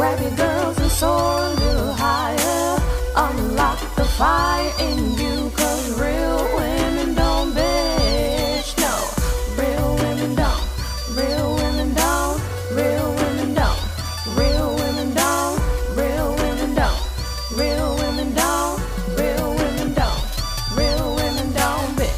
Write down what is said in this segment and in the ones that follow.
Grab your girls and soar a little higher. Unlock the fire in you, 'cause real women don't bitch. No, real women don't. Real women don't. Real women don't. Real women don't. Real women don't. Real women don't. Real women don't. Real women don't bitch.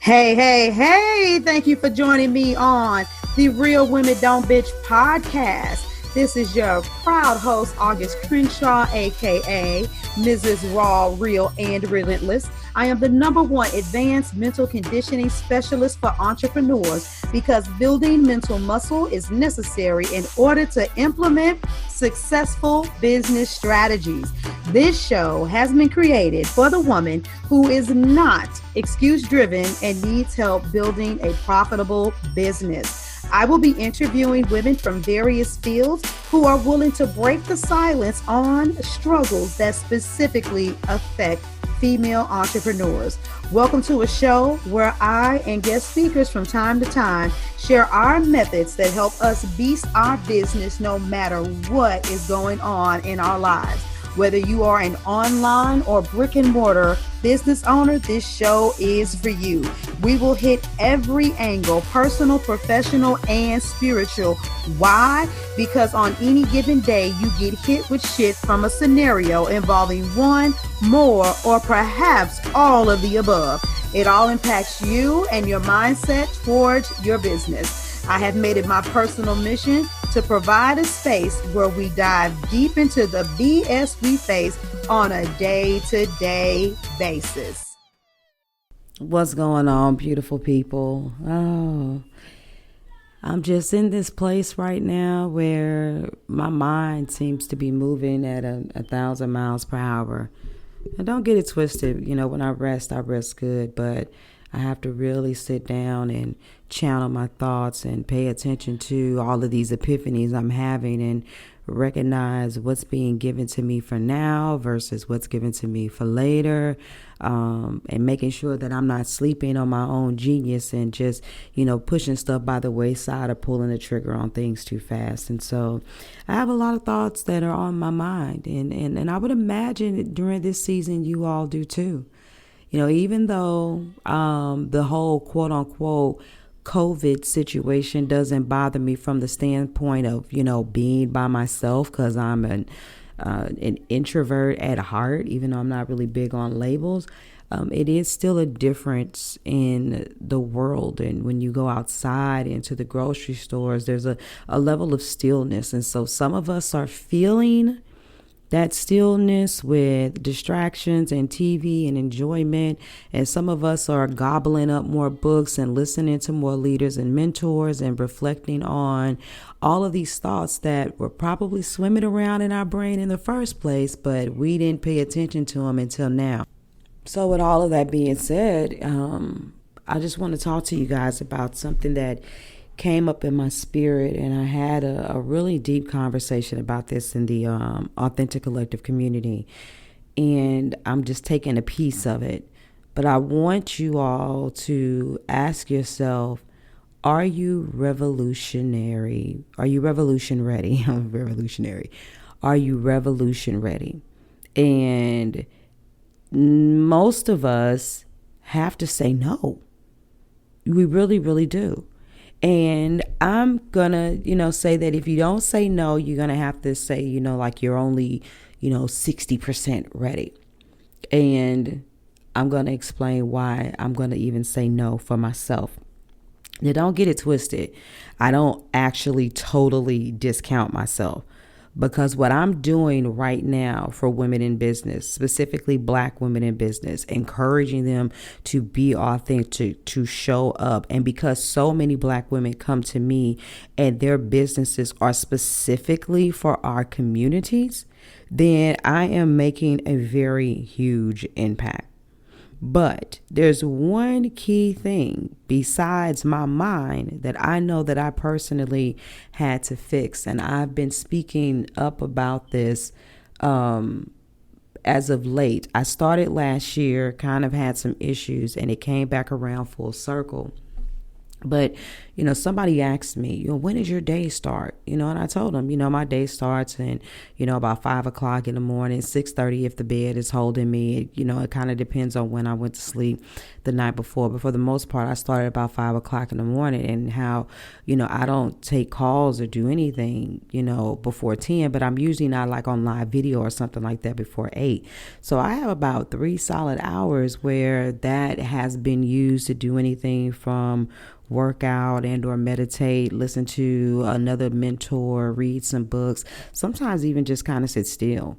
Hey, thank you for joining me on the Real Women Don't Bitch podcast. This is your proud host, August Crenshaw, aka Mrs. Raw, Real, and Relentless. I am the #1 advanced mental conditioning specialist for entrepreneurs because building mental muscle is necessary in order to implement successful business strategies. This show has been created for the woman who is not excuse-driven and needs help building a profitable business. I will be interviewing women from various fields who are willing to break the silence on struggles that specifically affect female entrepreneurs. Welcome to a show where I and guest speakers from time to time share our methods that help us beast our business no matter what is going on in our lives. Whether you are an online or brick and mortar business owner, this show is for you. We will hit every angle, personal, professional, and spiritual. Why? Because on any given day, you get hit with shit from a scenario involving one, more, or perhaps all of the above. It all impacts you and your mindset towards your business. I have made it my personal mission to provide a space where we dive deep into the BS we face on a day-to-day basis. What's going on, beautiful people? Oh, I'm just in this place right now where my mind seems to be moving at 1,000 miles per hour. And don't get it twisted. When I rest good, but I have to really sit down and channel my thoughts and pay attention to all of these epiphanies I'm having and recognize what's being given to me for now versus what's given to me for later, and making sure that I'm not sleeping on my own genius and just, pushing stuff by the wayside or pulling the trigger on things too fast. And so I have a lot of thoughts that are on my mind, and I would imagine during this season you all do too. Even though the whole quote unquote COVID situation doesn't bother me from the standpoint of, being by myself, because I'm an introvert at heart, even though I'm not really big on labels. It is still a difference in the world. And when you go outside into the grocery stores, there's a level of stillness. And so some of us are feeling that stillness with distractions and TV and enjoyment. And some of us are gobbling up more books and listening to more leaders and mentors and reflecting on all of these thoughts that were probably swimming around in our brain in the first place, but we didn't pay attention to them until now. So with all of that being said, I just want to talk to you guys about something that came up in my spirit, and I had a really deep conversation about this in the Authentic Collective community, and I'm just taking a piece of it. But I want you all to ask yourself, are you revolutionary? Are you revolution ready? Revolutionary. Are you revolution ready? And most of us have to say no. We really, really do. And I'm gonna, say that if you don't say no, you're gonna have to say, like you're only, 60% ready. And I'm gonna explain why I'm gonna even say no for myself. Now, don't get it twisted. I don't actually totally discount myself, because what I'm doing right now for women in business, specifically Black women in business, encouraging them to be authentic, to show up. And because so many Black women come to me and their businesses are specifically for our communities, then I am making a very huge impact. But there's one key thing besides my mind that I know that I personally had to fix. And I've been speaking up about this as of late. I started last year, kind of had some issues, and it came back around full circle. But, somebody asked me, when does your day start? And I told them, my day starts in, about 5 o'clock in the morning, 6:30 if the bed is holding me. It kind of depends on when I went to sleep the night before. But for the most part, I started about 5 o'clock in the morning, and how, I don't take calls or do anything, before 10, but I'm usually not like on live video or something like that before 8. So I have about 3 solid hours where that has been used to do anything from work out and or meditate, listen to another mentor, read some books, sometimes even just kind of sit still,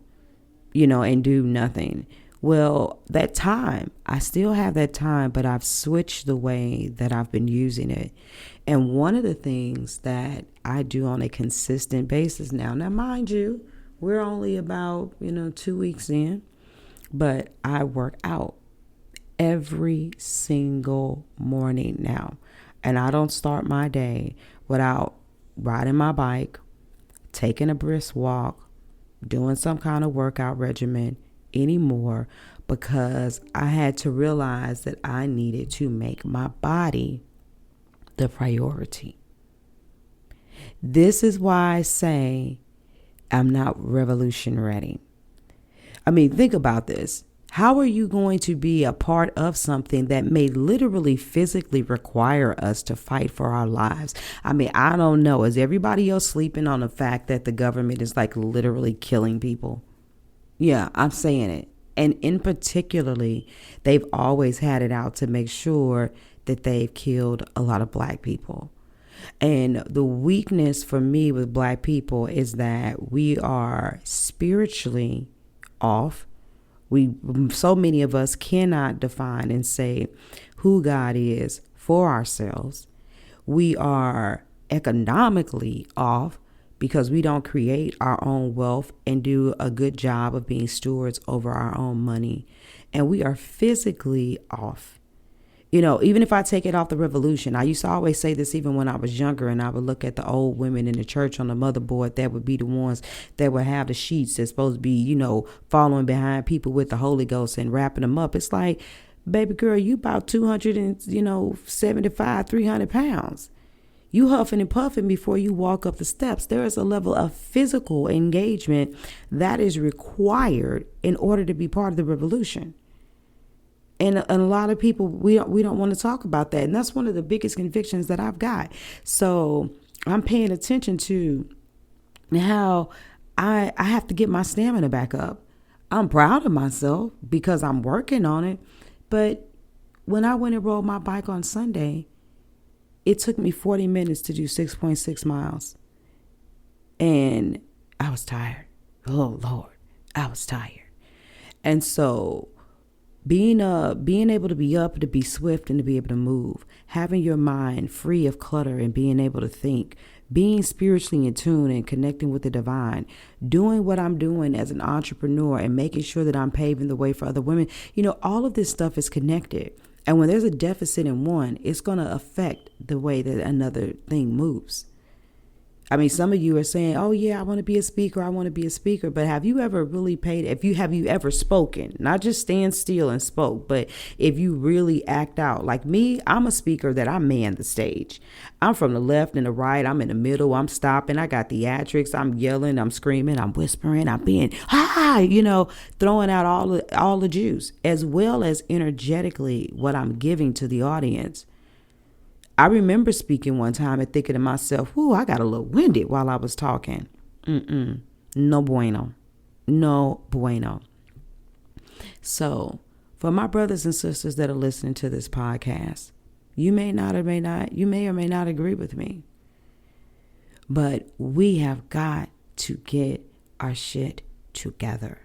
and do nothing. Well, that time, I still have that time, but I've switched the way that I've been using it. And one of the things that I do on a consistent basis now mind you, we're only about, 2 weeks in, but I work out every single morning now. And I don't start my day without riding my bike, taking a brisk walk, doing some kind of workout regimen anymore, because I had to realize that I needed to make my body the priority. This is why I say I'm not revolution ready. I mean, think about this. How are you going to be a part of something that may literally physically require us to fight for our lives? I mean, I don't know. Is everybody else sleeping on the fact that the government is like literally killing people? Yeah, I'm saying it. And in particularly, they've always had it out to make sure that they've killed a lot of black people. And the weakness for me with black people is that we are spiritually off. So many of us cannot define and say who God is for ourselves. We are economically off because we don't create our own wealth and do a good job of being stewards over our own money. And we are physically off. Even if I take it off the revolution, I used to always say this even when I was younger, and I would look at the old women in the church on the motherboard that would be the ones that would have the sheets that's supposed to be, following behind people with the Holy Ghost and wrapping them up. It's like, baby girl, you about 275, 300 pounds. You huffing and puffing before you walk up the steps. There is a level of physical engagement that is required in order to be part of the revolution. And a lot of people, we don't want to talk about that. And that's one of the biggest convictions that I've got. So I'm paying attention to how I have to get my stamina back up. I'm proud of myself because I'm working on it. But when I went and rode my bike on Sunday, it took me 40 minutes to do 6.6 miles. And I was tired. Oh, Lord, I was tired. And so being able to be up, to be swift, and to be able to move, having your mind free of clutter and being able to think, being spiritually in tune and connecting with the divine, doing what I'm doing as an entrepreneur and making sure that I'm paving the way for other women. All of this stuff is connected. And when there's a deficit in one, it's going to affect the way that another thing moves. I mean, some of you are saying, oh, yeah, I want to be a speaker. I want to be a speaker. But have you ever really have you ever spoken? Not just stand still and spoke, but if you really act out. Like me, I'm a speaker that I man the stage. I'm from the left and the right. I'm in the middle. I'm stopping. I got theatrics. I'm yelling. I'm screaming. I'm whispering. I'm being, throwing out all the juice, as well as energetically what I'm giving to the audience. I remember speaking one time and thinking to myself, I got a little winded while I was talking. No bueno. No bueno. So for my brothers and sisters that are listening to this podcast, you may or may not agree with me. But we have got to get our shit together.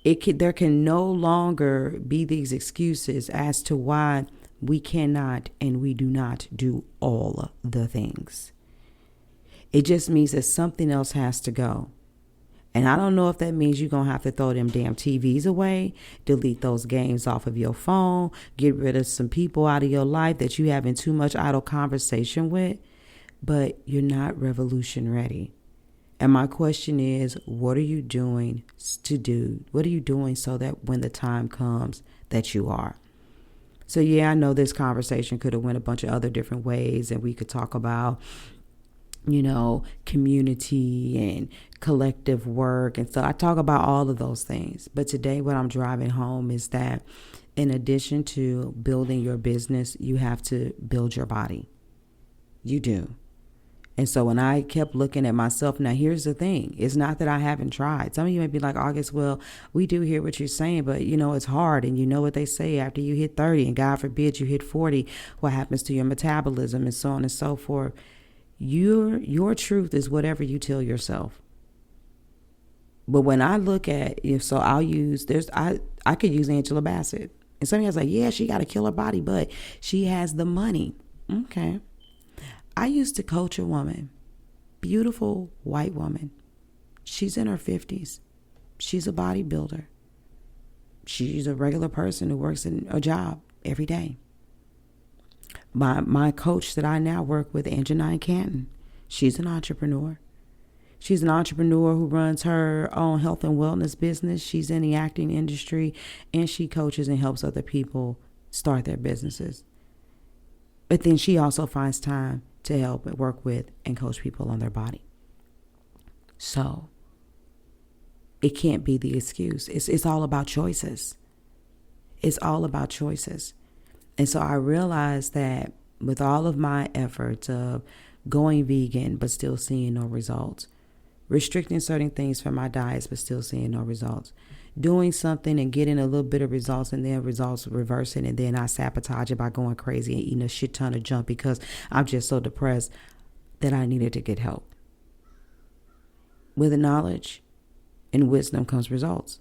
There can no longer be these excuses as to why we cannot and we do not do all the things. It just means that something else has to go. And I don't know if that means you're going to have to throw them damn TVs away, delete those games off of your phone, get rid of some people out of your life that you're having too much idle conversation with, but you're not revolution ready. And my question is, what are you doing What are you doing so that when the time comes that you are? So yeah, I know this conversation could have went a bunch of other different ways, and we could talk about, community and collective work. And so I talk about all of those things. But today what I'm driving home is that in addition to building your business, you have to build your body. You do. And so when I kept looking at myself, now here's the thing. It's not that I haven't tried. Some of you may be like, August, well, we do hear what you're saying, but it's hard. And you know what they say, after you hit 30 and God forbid you hit 40, what happens to your metabolism and so on and so forth. Your truth is whatever you tell yourself. But when I look at, I could use Angela Bassett. And some of you guys like, yeah, she got to kill her body, but she has the money. Okay. I used to coach a woman, beautiful white woman. She's in her 50s. She's a bodybuilder. She's a regular person who works in a job every day. My coach that I now work with, Anjanine Canton, she's an entrepreneur. She's an entrepreneur who runs her own health and wellness business. She's in the acting industry, and she coaches and helps other people start their businesses. But then she also finds time to help and work with and coach people on their body. So it can't be the excuse. It's all about choices. It's all about choices. And so I realized that with all of my efforts of going vegan but still seeing no results, restricting certain things from my diets but still seeing no results, doing something and getting a little bit of results and then results reversing, and then I sabotage it by going crazy and eating a shit ton of junk because I'm just so depressed that I needed to get help. With knowledge and wisdom comes results.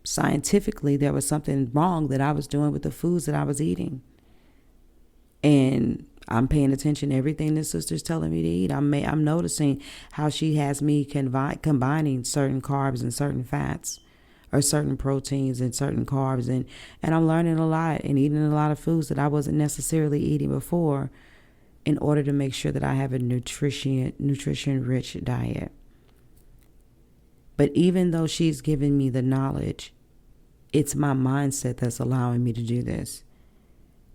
Scientifically, there was something wrong that I was doing with the foods that I was eating. And I'm paying attention to everything this sister's telling me to eat. I'm noticing how she has me combining certain carbs and certain fats, or certain proteins and certain carbs. And I'm learning a lot and eating a lot of foods that I wasn't necessarily eating before in order to make sure that I have a nutrition-rich diet. But even though she's giving me the knowledge, it's my mindset that's allowing me to do this.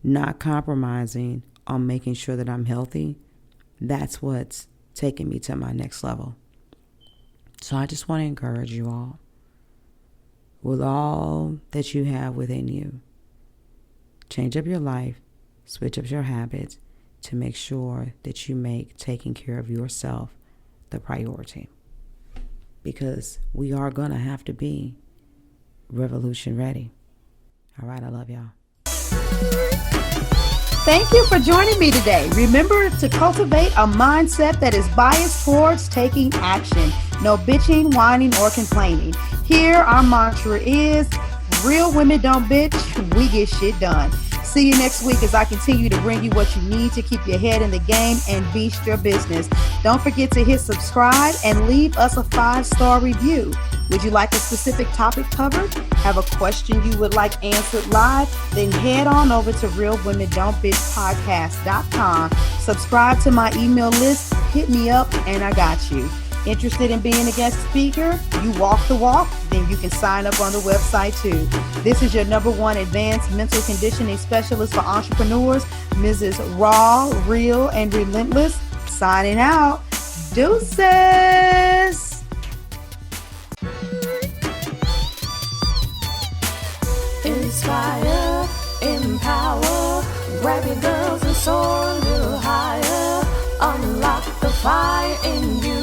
Not compromising on making sure that I'm healthy. That's what's taking me to my next level. So I just want to encourage you all, with all that you have within you, change up your life, switch up your habits to make sure that you make taking care of yourself the priority. Because we are going to have to be revolution ready. All right, I love y'all. Thank you for joining me today. Remember to cultivate a mindset that is biased towards taking action. No bitching, whining, or complaining. Here, our mantra is, real women don't bitch, we get shit done. See you next week as I continue to bring you what you need to keep your head in the game and beast your business. Don't forget to hit subscribe and leave us a 5-star review. Would you like a specific topic covered? Have a question you would like answered live? Then head on over to realwomendon'tbitchpodcast.com. Subscribe to my email list, hit me up, and I got you. Interested in being a guest speaker? You walk the walk? Then you can sign up on the website too. This is your #1 advanced mental conditioning specialist for entrepreneurs, Mrs. Raw, Real, and Relentless. Signing out. Deuces. Inspire, empower, grab your girls and soar a little higher. Unlock the fire in you.